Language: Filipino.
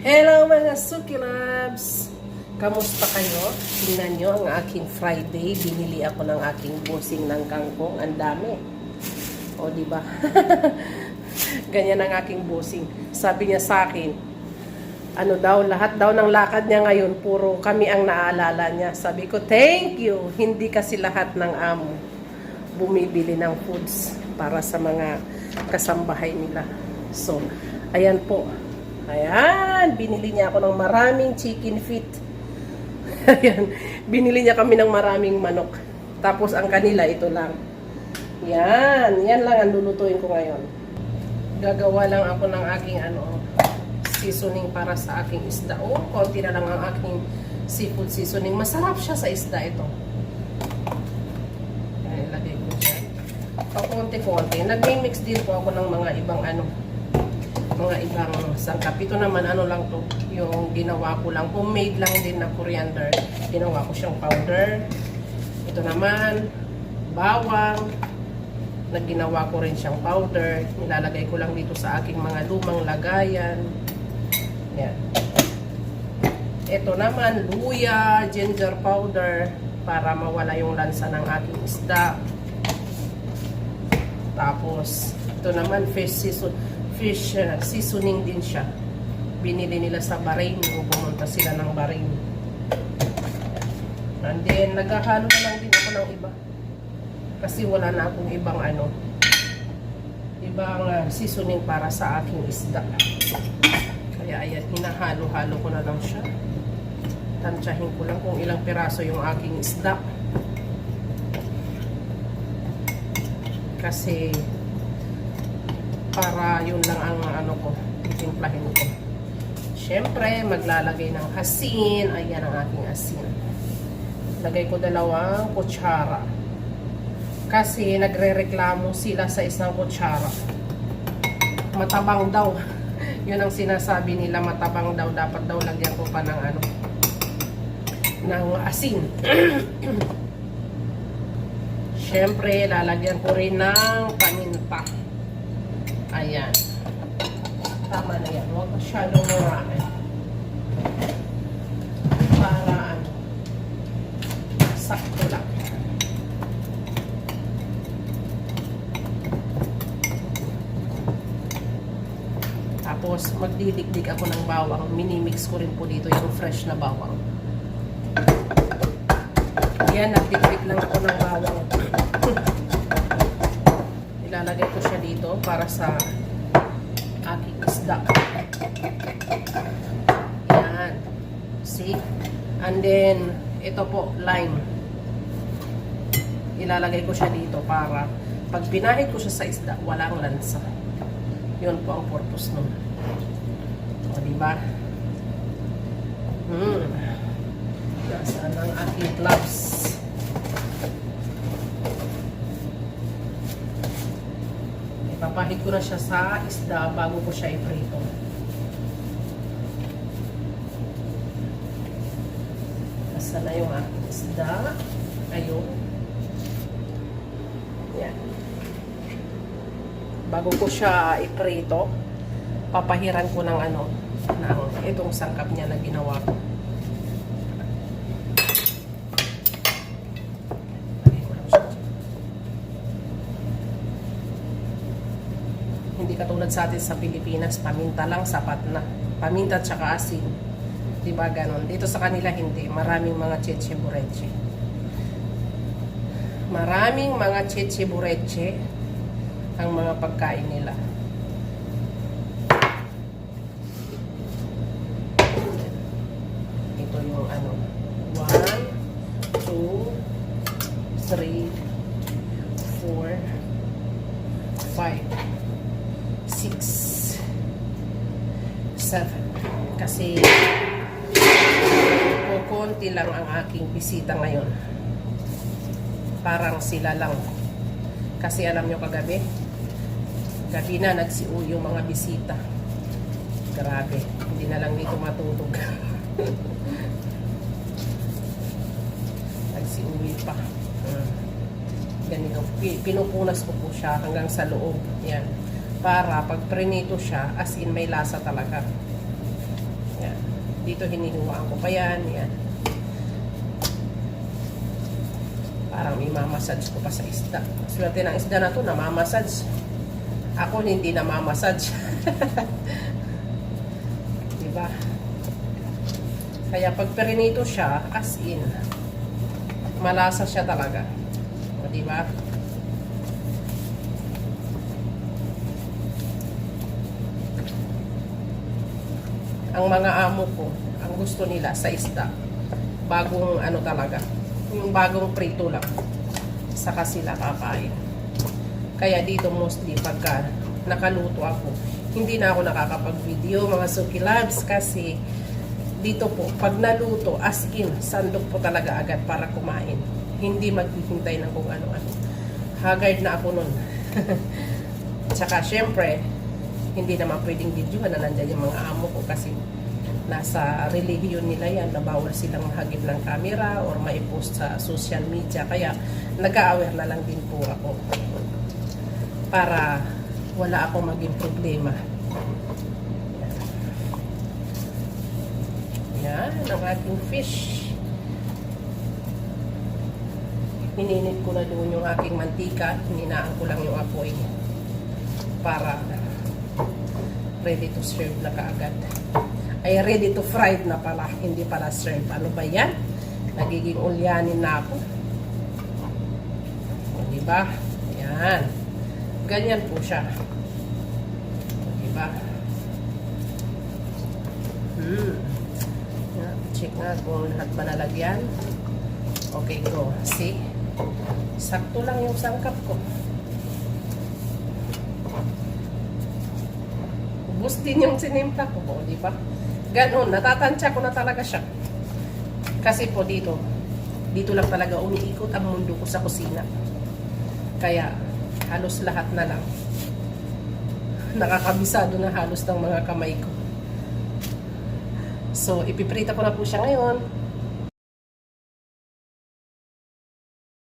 Hello mga Suki Labs! Kamusta kayo? Tingnan nyo ang aking Friday. Binili ako ng aking busing ng kangkong. Ang dami. O, diba? Ganyan ang aking busing. Sabi niya sa akin, ano daw, lahat daw ng lakad niya ngayon, puro kami ang naalala niya. Sabi ko, thank you! Hindi kasi lahat ng amo bumibili ng foods para sa mga kasambahay nila. So, ayan po. Ayan, binili niya ako ng maraming chicken feet. Ayan, binili niya kami ng maraming manok. Tapos ang kanila, ito lang. Yan lang ang lulutuin ko ngayon. Gagawa lang ako ng aking seasoning para sa aking isda. O, konti na lang ang aking seafood seasoning. Masarap siya sa isda ito. Ayan, ilagay ko siya. Pakunti-kunti. Nag-mix din po ako ng mga ibang mga ibang sangkap. Ito naman lang to, yung ginawa ko lang, homemade lang din na coriander. Ginawa ko siyang powder. Ito naman, bawang. Nagginawa ko rin siyang powder. Nilalagay ko lang dito sa aking mga lumang lagayan. Yan. Ito naman, luya, ginger powder, para mawala yung lansa ng aking isda. Tapos, ito naman, fish seasoning din siya. Binili nila sa Bahrain kung pumunta sila ng Bahrain. And then, naghahalo na lang din ako ng iba. Kasi wala na akong ibang seasoning para sa aking isda. Kaya ayan, hinahalo-halo ko na lang siya. Tansyahin ko lang kung ilang piraso yung aking isda. Kasi para yun lang ang ko, titimplahin ko. Siyempre, maglalagay ng asin. Ayan ang aking asin. Lagay ko 2 kutsara. Kasi nagre-reklamo sila sa isang kutsara. Matabang daw. Yun ang sinasabi nila, matabang daw. Dapat daw lagyan ko pa ng ng asin. Siyempre, lalagyan ko rin ng paminta. Ayan. Tama na yan. Huwag masyadong marami. Para sakto lang. Tapos, magdidikdik ako ng bawang. Minimix ko rin po dito yung fresh na bawang. Ayan, nagdikdik lang ako ng bawang. Ilalagay ko siya dito para sa aking isda. Yan. See? And then, ito po, lime. Ilalagay ko siya dito para pag pinahid ko siya sa isda, walang lansa. Yun po ang purpose nun. O, diba? Nasaan ang aking gloves? Ipapahid ko na siya sa isda bago ko siya iprito. Nasaan na yung aking isda? Ayun. Yan. Bago ko siya iprito, papahiran ko ng itong sangkap niya na ginawa ko. Hindi katulad sa atin sa Pilipinas, paminta lang, sapat na. Paminta at saka asin. Diba ganon? Dito sa kanila hindi. Maraming mga cheche bureche. Maraming mga cheche bureche ang mga pagkain nila. Ito yung 1, 2, 3, 4, 5, 6, 7. Kasi konti lang ang aking bisita ngayon. Parang sila lang. Kasi alam nyo gabi na nagsiu yung mga bisita. Grabe. Hindi na lang dito matutog. Nagsiuwi pa. Ganito. Pinupunas ko po siya hanggang sa loob. Yan. Para pag prinito siya, as in may lasa talaga. Yan. Dito hinihiwaan ko pa yan. Yan. Parang imamassage ko pa sa isda. Swerte ng isda na to, namamassage. Ako hindi namamassage. Diba? Kaya pag perinito siya, as in, malasa siya talaga. O, diba? Ang mga amo ko, ang gusto nila sa isda, bagong ano talaga, yung bagong prito lang, saka sila kakain. Kaya dito mostly pagka nakaluto ako, hindi na ako nakakapag-video mga Suki Loves kasi dito po, pag naluto, as in, sandok po talaga agad para kumain. Hindi maghihintay ng kung ano-ano. Haggard na ako nun. Tsaka syempre, hindi naman pwedeng video na nandyan yung mga amo ko kasi nasa relihiyon nila yan na bawal silang mahagip ng camera or maipost sa social media. Kaya nag-a-aware na lang din po ako para wala akong maging problema. Yan ang aking fish. Hininit ko na doon yung aking mantika. Hininaan ko lang yung apoy para ready to serve na kaagad. Ay, ready to fried na pala. Hindi pala serve. Ano ba yan? Nagiging ulyanin na ako. O, diba? Yan. Ganyan po siya. O, diba? Check nga kung lahat ba nalagyan. Okay, go. See? Sakto lang yung sangkap ko. Ubus din yung sinimpla ko po, di ba? Ganon, natatansya ko na talaga siya. Kasi po dito lang talaga umiikot ang mundo ko sa kusina. Kaya, halos lahat na lang. Nakakabisado na halos ng mga kamay ko. So, ipiprita ko na po siya ngayon.